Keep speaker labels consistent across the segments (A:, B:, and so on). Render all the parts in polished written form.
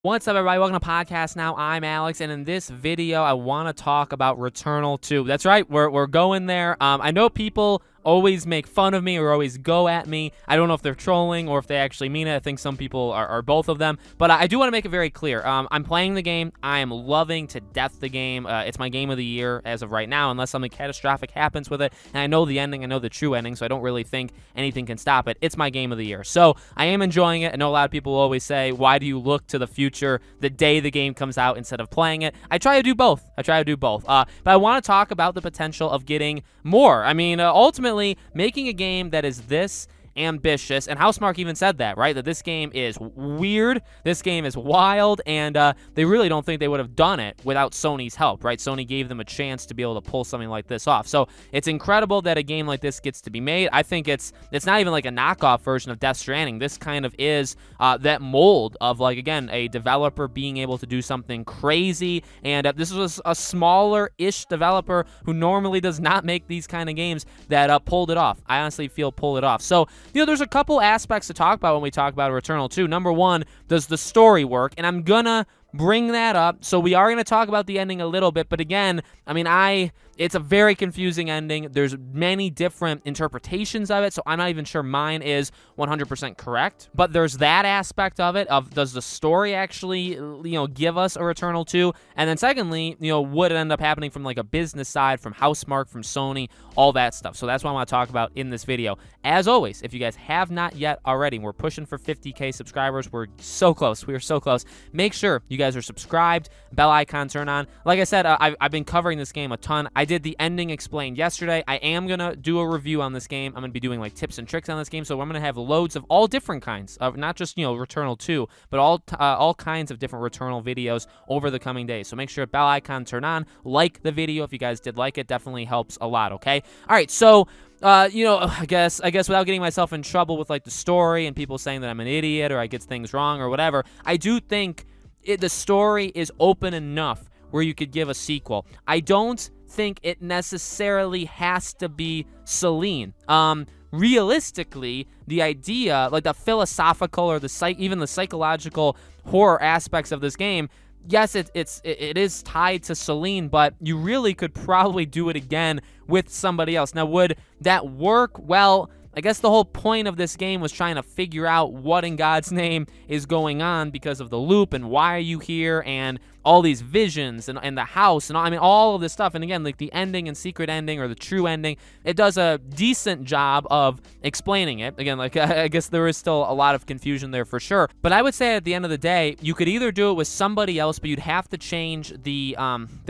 A: What's up, everybody? Welcome to Podcast Now. I'm Alex, and in this video, I want to talk about Returnal 2. That's right, we're going there. I know people always make fun of me or always go at me. I don't know if they're trolling or if they actually mean it. I think some people are both of them. But I do want to make it very clear. I'm playing the game. I am loving to death the game. It's my game of the year as of right now, unless something catastrophic happens with it. And I know the ending. I know the true ending, so I don't really think anything can stop it. It's my game of the year. So I am enjoying it. I know a lot of people always say, why do you look to the future the day the game comes out instead of playing it? I try to do both. But I want to talk about the potential of getting more. I mean, ultimately, making a game that is this ambitious, and Housemarque even said that, right? That this game is weird, this game is wild, and they really don't think they would have done it without Sony's help, right? Sony gave them a chance to be able to pull something like this off. So it's incredible that a game like this gets to be made. I think it's not even like a knockoff version of Death Stranding. This kind of is that mold of, like, again, a developer being able to do something crazy, and this was a smaller-ish developer who normally does not make these kind of games that pulled it off. I honestly feel pulled it off. So there's a couple aspects to talk about when we talk about Returnal 2. Number one, does the story work? And I'm gonna bring that up. So we are going to talk about the ending a little bit, but again, I mean, it's a very confusing ending. There's many different interpretations of it, so I'm not even sure mine is 100% correct. But there's that aspect of it, of does the story actually, give us a Returnal 2? And then secondly, would it end up happening from like a business side, from Housemarque, from Sony, all that stuff. So that's what I want to talk about in this video. As always, if you guys have not yet already, we're pushing for 50K subscribers. We're so close. We are so close. Make sure you guys are subscribed, bell icon turn on. Like I said, I've been covering this game a ton. I did the ending explained yesterday. I am gonna do a review on this game. I'm gonna be doing like tips and tricks on this game, so I'm gonna have loads of all different kinds of, not just Returnal 2, but all kinds of different Returnal videos over the coming days. So make sure bell icon turn on, like the video if you guys did like it. Definitely helps a lot. Okay, all right, so I guess without getting myself in trouble with like the story and people saying that I'm an idiot or I get things wrong or whatever, I do think the story is open enough where you could give a sequel. I don't think it necessarily has to be Celine. Realistically, the idea, like the philosophical or even the psychological horror aspects of this game, yes, it is tied to Celine, but you really could probably do it again with somebody else. Now, would that work? Well, I guess the whole point of this game was trying to figure out what in God's name is going on because of the loop and why are you here and all these visions and the house and all of this stuff. And again, like the ending and secret ending or the true ending, it does a decent job of explaining it. Again, like I guess there is still a lot of confusion there for sure. But I would say at the end of the day, you could either do it with somebody else, but you'd have to change the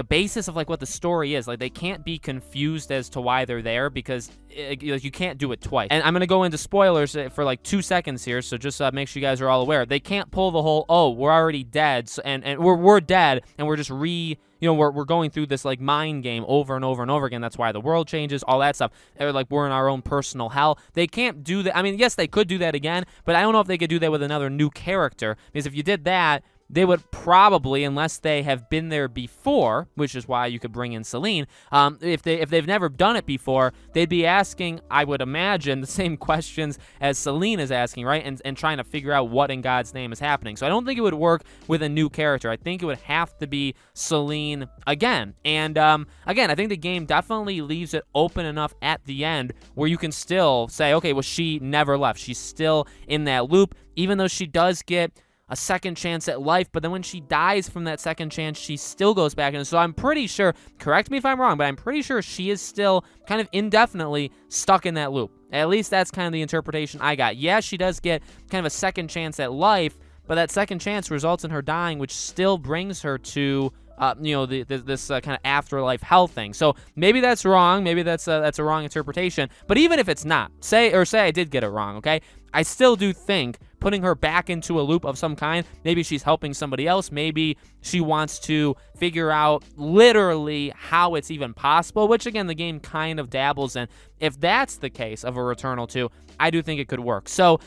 A: basis of like what the story is. Like they can't be confused as to why they're there because you can't do it twice. And I'm gonna go into spoilers for like 2 seconds here, so just make sure you guys are all aware. They can't pull the whole, oh, we're already dead, so, and we're dead, and we're just we're going through this like mind game over and over and over again. That's why the world changes, all that stuff. They're like, we're in our own personal hell. They can't do that. I mean, yes, they could do that again, but I don't know if they could do that with another new character, because if you did that, they would probably, unless they have been there before, which is why you could bring in Celine, if they've never done it before, they'd be asking, I would imagine, the same questions as Celine is asking, right? And trying to figure out what in God's name is happening. So I don't think it would work with a new character. I think it would have to be Celine again. And again, I think the game definitely leaves it open enough at the end where you can still say, okay, well, she never left. She's still in that loop, even though she does get a second chance at life, but then when she dies from that second chance, she still goes back. And so I'm pretty sure, correct me if I'm wrong, but I'm pretty sure she is still kind of indefinitely stuck in that loop. At least that's kind of the interpretation I got. Yeah, she does get kind of a second chance at life, but that second chance results in her dying, which still brings her to this kind of afterlife hell thing. So maybe that's wrong. Maybe that's a wrong interpretation. But even if it's not, say I did get it wrong, okay? I still do think putting her back into a loop of some kind, maybe she's helping somebody else, maybe she wants to figure out literally how it's even possible, which again, the game kind of dabbles in. If that's the case of a Returnal 2, I do think it could work. So,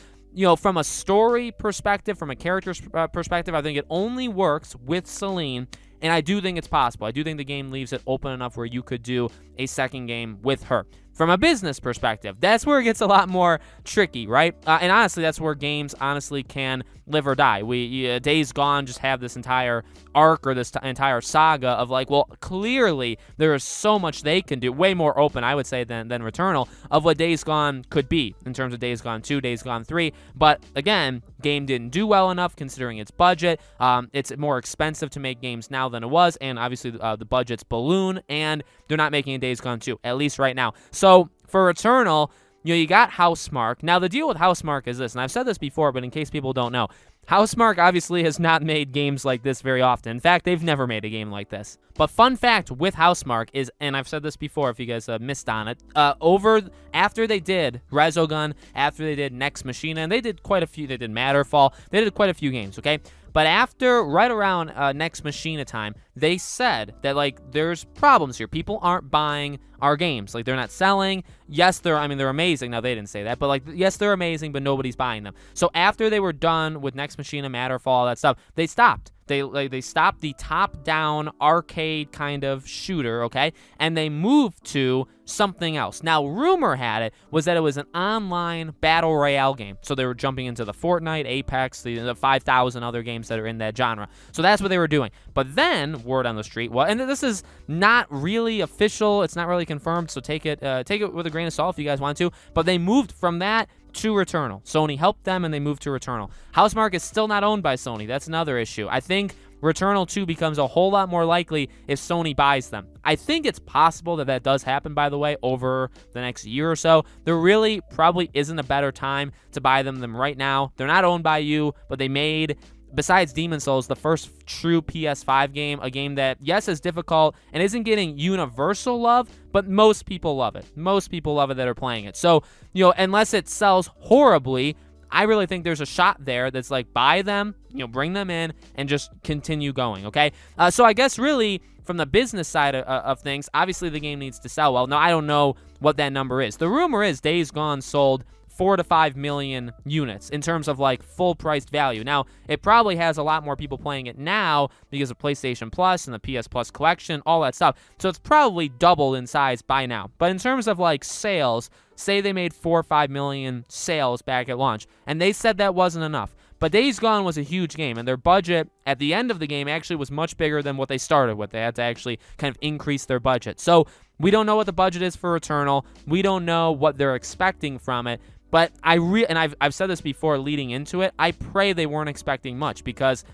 A: from a story perspective, from a character's perspective, I think it only works with Celine. And I do think it's possible. I do think the game leaves it open enough where you could do a second game with her. from a business perspective. That's where it gets a lot more tricky, right? And honestly, that's where games honestly can live or die. Days Gone just have this entire arc or this entire saga of like, well, clearly there is so much they can do, way more open, I would say, than Returnal, of what Days Gone could be in terms of Days Gone 2, Days Gone 3. But again, game didn't do well enough considering its budget. It's more expensive to make games now than it was, and obviously the budget's balloon, and they're not making a Days Gone 2, at least right now. So for Returnal, you got Housemarque. Now, the deal with Housemarque is this, and I've said this before, but in case people don't know, Housemarque obviously has not made games like this very often. In fact, they've never made a game like this. But fun fact with Housemarque is, and I've said this before if you guys missed on it, after they did Resogun, after they did Nex Machina, and they did quite a few, they did Matterfall, they did quite a few games, okay? But after, right around Nex Machina time, they said that, like, there's problems here. People aren't buying our games. Like, they're not selling. Yes, they're amazing. Now, they didn't say that, but, like, yes, they're amazing, but nobody's buying them. So after they were done with Nex Machina, Matterfall, all that stuff, they stopped. They stopped the top-down arcade kind of shooter, okay? And they moved to something else. Now, rumor had it was that it was an online battle royale game. So they were jumping into the Fortnite, Apex, the 5,000 other games that are in that genre. So that's what they were doing. But then, word on the street, well, and this is not really official. It's not really confirmed, so take it with a grain of salt if you guys want to. But they moved from that to Returnal. Sony helped them, and they moved to Returnal. Housemarque is still not owned by Sony. That's another issue. I think Returnal 2 becomes a whole lot more likely if Sony buys them. I think it's possible that does happen, by the way, over the next year or so. There really probably isn't a better time to buy them than right now. They're not owned by you, but they made, besides Demon's Souls, the first true PS5 game, a game that, yes, is difficult and isn't getting universal love, but most people love it. Most people love it that are playing it. So, unless it sells horribly, I really think there's a shot there that's like, buy them, bring them in, and just continue going, okay? So I guess really, from the business side of things, obviously the game needs to sell well. Now, I don't know what that number is. The rumor is Days Gone sold 4 to 5 million units in terms of like full priced value. Now, it probably has a lot more people playing it now because of PlayStation Plus and the PS Plus collection, all that stuff. So it's probably doubled in size by now. But in terms of like sales, say they made 4 or 5 million sales back at launch, and they said that wasn't enough. But Days Gone was a huge game, and their budget at the end of the game actually was much bigger than what they started with. They had to actually kind of increase their budget. So we don't know what the budget is for Returnal. We don't know what they're expecting from it. But I've said this before leading into it, I pray they weren't expecting much, because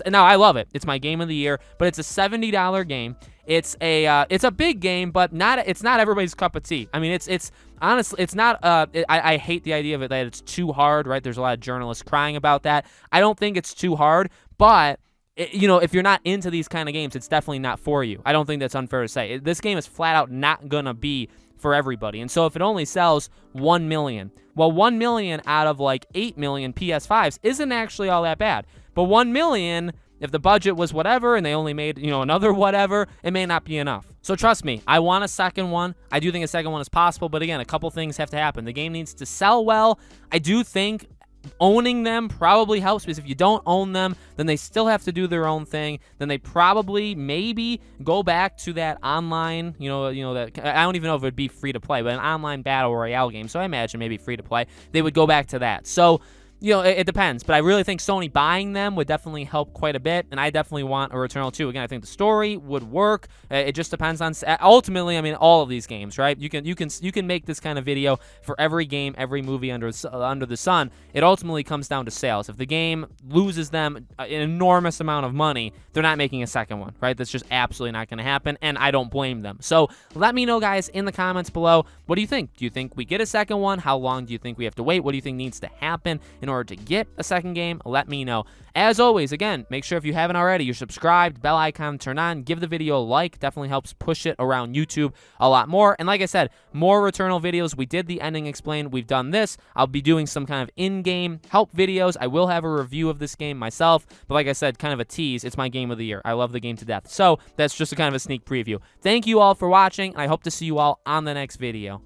A: now I love it. It's my game of the year, but it's a $70 game. It's a big game, but it's not everybody's cup of tea. I mean, it's honestly, it's not, I hate the idea of it that it's too hard, right? There's a lot of journalists crying about that. I don't think it's too hard, but if you're not into these kind of games, it's definitely not for you. I don't think that's unfair to say. This game is flat out not gonna be for everybody. And so if it only sells 1 million, well, 1 million out of like 8 million PS5s isn't actually all that bad. But 1 million, if the budget was whatever and they only made, another whatever, it may not be enough. So trust me, I want a second one. I do think a second one is possible, but again, a couple things have to happen. The game needs to sell well. I do think owning them probably helps, because if you don't own them, then they still have to do their own thing. Then they probably maybe go back to that online, that I don't even know if it would be free to play, but an online battle royale game. So I imagine maybe free to play. They would go back to that. So it depends, but I really think Sony buying them would definitely help quite a bit, and I definitely want a Returnal 2. Again, I think the story would work. It just depends on, ultimately, I mean, all of these games, right? You can make this kind of video for every game, every movie under the sun. It ultimately comes down to sales. If the game loses them an enormous amount of money, they're not making a second one, right? That's just absolutely not going to happen, and I don't blame them. So let me know, guys, in the comments below, what do you think? Do you think we get a second one? How long do you think we have to wait? What do you think needs to happen in order to get a second game? Let me know. As always, again, make sure if you haven't already, you're subscribed, bell icon turn on, give the video a like. Definitely helps push it around YouTube a lot more. And like I said, more Returnal videos. We did the ending explained. We've done this. I'll be doing some kind of in-game help videos. I will have a review of this game myself, but like I said, kind of a tease. It's my game of the year. I love the game to death. So that's just a kind of a sneak preview. Thank you all for watching, and I hope to see you all on the next video.